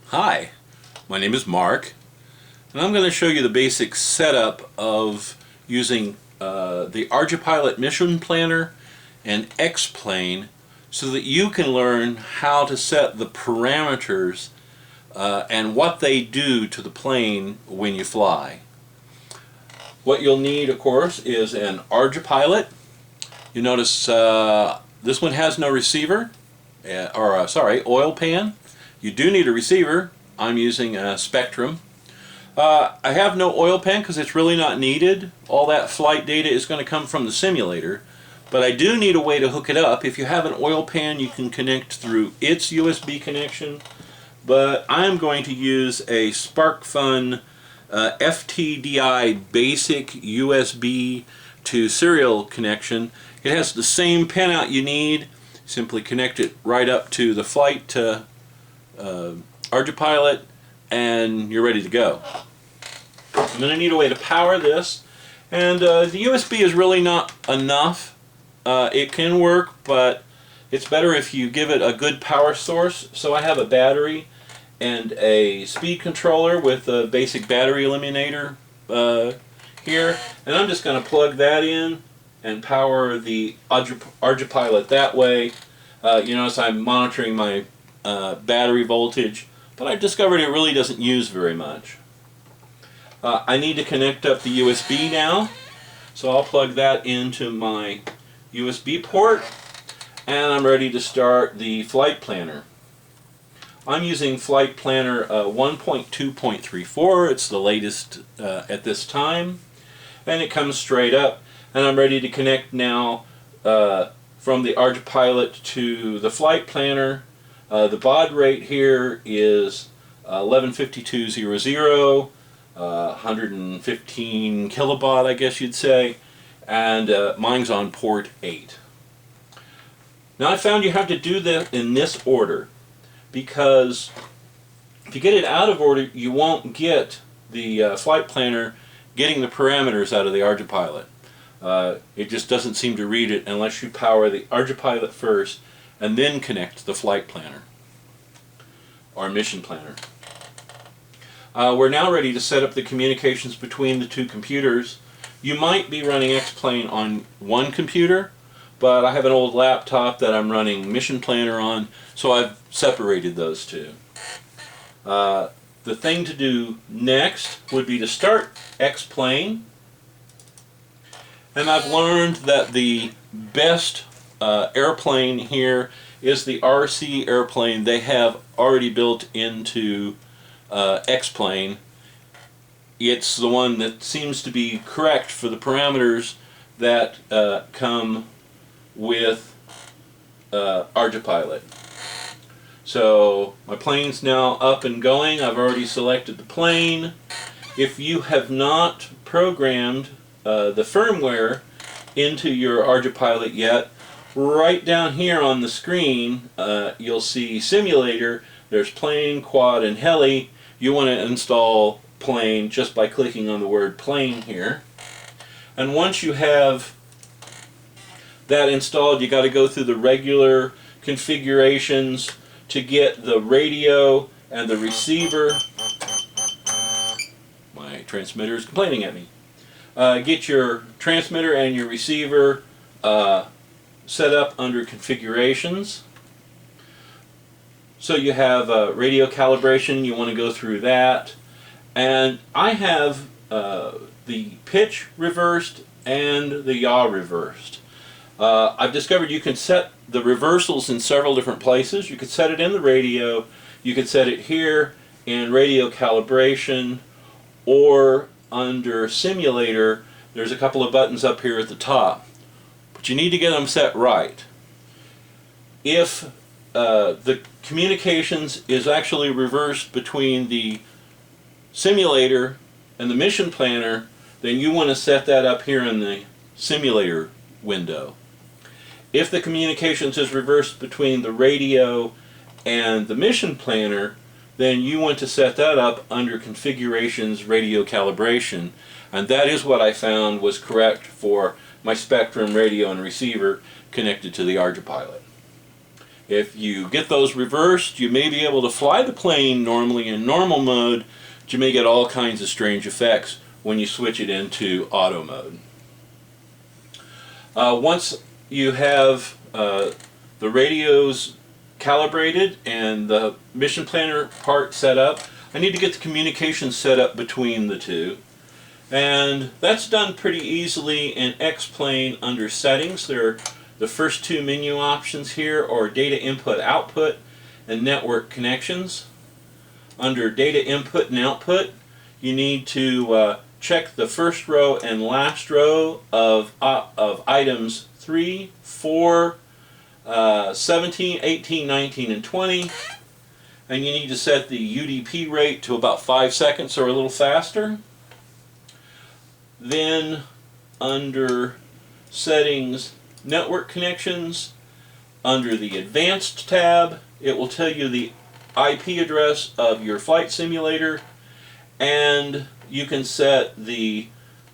Hi, my name is Mark, and I'm going to show you the basic setup of using the ArduPilot Mission Planner and X-Plane so that you can learn how to set the parameters and what they do to the plane when you fly. What you'll need, of course, is an ArduPilot. You notice this one has no receiver, oil pan. You do need a receiver. I'm using a Spectrum. I have no oil pan because it's really not needed. All that flight data is going to come from the simulator. But I do need a way to hook it up. If you have an oil pan, you can connect through its USB connection. But I'm going to use a SparkFun FTDI basic USB to serial connection. It has the same pinout you need. Simply connect it right up to the flight ArduPilot and you're ready to go. I'm going to need a way to power this, and the USB is really not enough. It can work, but it's better if you give it a good power source. So I have a battery and a speed controller with a basic battery eliminator here, and I'm just going to plug that in and power the ArduPilot that way. You notice I'm monitoring my battery voltage, but I've discovered it really doesn't use very much. I need to connect up the USB now, so I'll plug that into my USB port, and I'm ready to start the flight planner. I'm using Flight Planner 1.2.34. It's the latest at this time, and it comes straight up, and I'm ready to connect now from the ArduPilot to the flight planner. The baud rate here is 115200, 115 kilobaud, I guess you'd say, and mine's on port 8. Now I found you have to do that in this order, because if you get it out of order, you won't get the flight planner getting the parameters out of the ArduPilot. It just doesn't seem to read it unless you power the ArduPilot first and then connect the flight planner or mission planner. We're now ready to set up the communications between the two computers. You might be running X-Plane on one computer, but I have an old laptop that I'm running Mission Planner on, so I've separated those two. The thing to do next would be to start X-Plane, and I've learned that the best airplane here is the RC airplane they have already built into X-Plane. It's the one that seems to be correct for the parameters that come with ArduPilot. So my plane's now up and going. I've already selected the plane. If you have not programmed the firmware into your ArduPilot yet, right down here on the screen you'll see simulator. There's plane, quad, and heli. You want to install plane just by clicking on the word plane here. And once you have that installed, you got to go through the regular configurations to get the radio and the receiver. My transmitter is complaining at me. Get your transmitter and your receiver set up under configurations. So you have radio calibration, you want to go through that. And I have the pitch reversed and the yaw reversed. I've discovered you can set the reversals in several different places. You could set it in the radio, you could set it here in radio calibration, or under simulator. There's a couple of buttons up here at the top. But you need to get them set right. If the communications is actually reversed between the simulator and the mission planner, then you want to set that up here in the simulator window. If the communications is reversed between the radio and the mission planner, then you want to set that up under configurations radio calibration, and that is what I found was correct for my Spectrum radio and receiver connected to the ArduPilot. If you get those reversed, you may be able to fly the plane normally in normal mode, but you may get all kinds of strange effects when you switch it into auto mode. Once you have the radios calibrated and the mission planner part set up, I need to get the communication set up between the two. And that's done pretty easily in X-Plane under Settings. The first two menu options here are Data Input Output and Network Connections. Under Data Input and Output, you need to check the first row and last row of items 3, 4, 17, 18, 19, and 20. And you need to set the UDP rate to about 5 seconds or a little faster. Then under Settings, Network Connections, under the Advanced tab, it will tell you the IP address of your flight simulator, and you can set the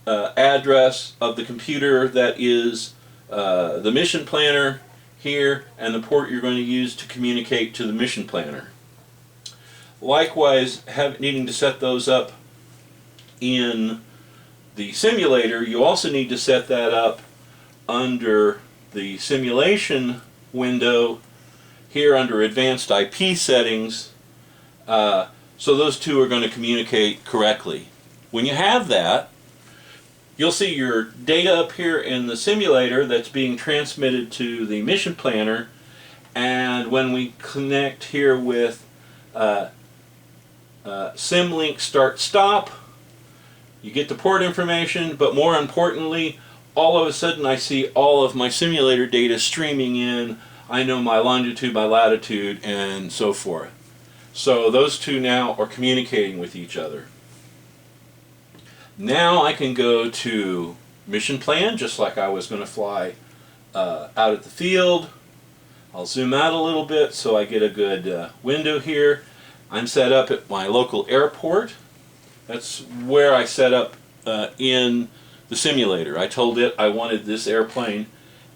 address of the computer that is the mission planner here, and the port you're going to use to communicate to the mission planner. Likewise, needing to set those up in the simulator, you also need to set that up under the simulation window here under Advanced IP Settings, so those two are going to communicate correctly. When you have that, you'll see your data up here in the simulator that's being transmitted to the mission planner, and when we connect here with Symlink Start Stop, you get the port information, but more importantly, all of a sudden I see all of my simulator data streaming in. I know my longitude, my latitude, and so forth. So those two now are communicating with each other. Now I can go to mission plan, just like I was going to fly out at the field. I'll zoom out a little bit so I get a good window here. I'm set up at my local airport. That's where I set up in the simulator. I told it I wanted this airplane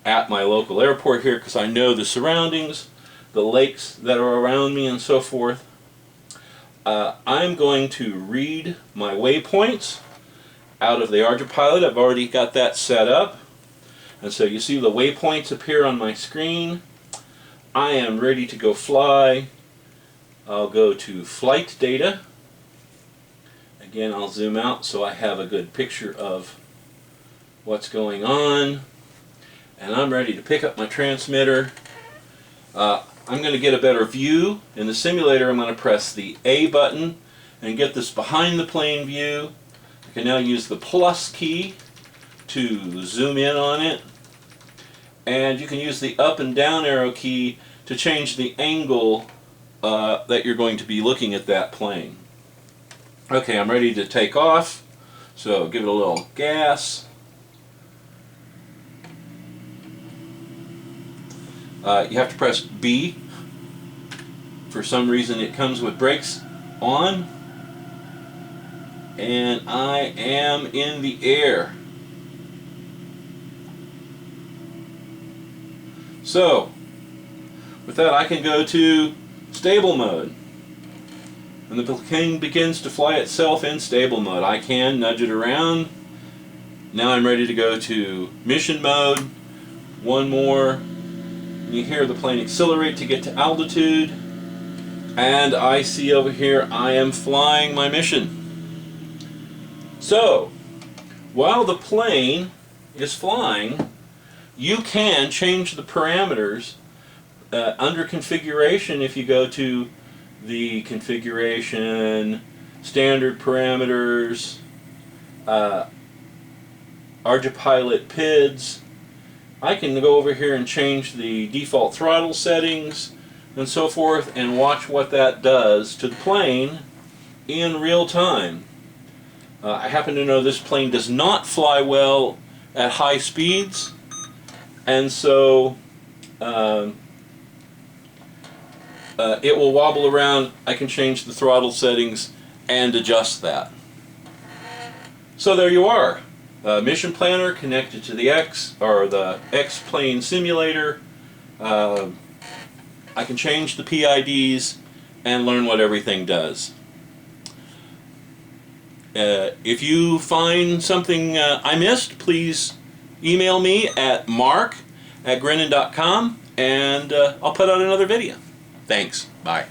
at my local airport here because I know the surroundings, the lakes that are around me, and so forth. I'm going to read my waypoints out of the ArduPilot. I've already got that set up. And so you see the waypoints appear on my screen. I am ready to go fly. I'll go to Flight Data. Again, I'll zoom out so I have a good picture of what's going on. And I'm ready to pick up my transmitter. I'm going to get a better view. In the simulator, I'm going to press the A button and get this behind the plane view. I can now use the plus key to zoom in on it. And you can use the up and down arrow key to change the angle that you're going to be looking at that plane. Okay, I'm ready to take off, so give it a little gas. You have to press B. For some reason it comes with brakes on. And I am in the air. So, with that I can go to stable mode. And the plane begins to fly itself in stable mode. I can nudge it around. Now I'm ready to go to mission mode. One more. You hear the plane accelerate to get to altitude. And I see over here I am flying my mission. So, while the plane is flying, you can change the parameters under configuration. If you go to the configuration, standard parameters, ArduPilot PIDs, I can go over here and change the default throttle settings and so forth and watch what that does to the plane in real time. I happen to know this plane does not fly well at high speeds, and so it will wobble around. I can change the throttle settings and adjust that. So there you are. Mission planner connected to the X-Plane simulator. I can change the PIDs and learn what everything does. If you find something I missed, please email me at mark@grinnin.com and I'll put out another video. Thanks. Bye.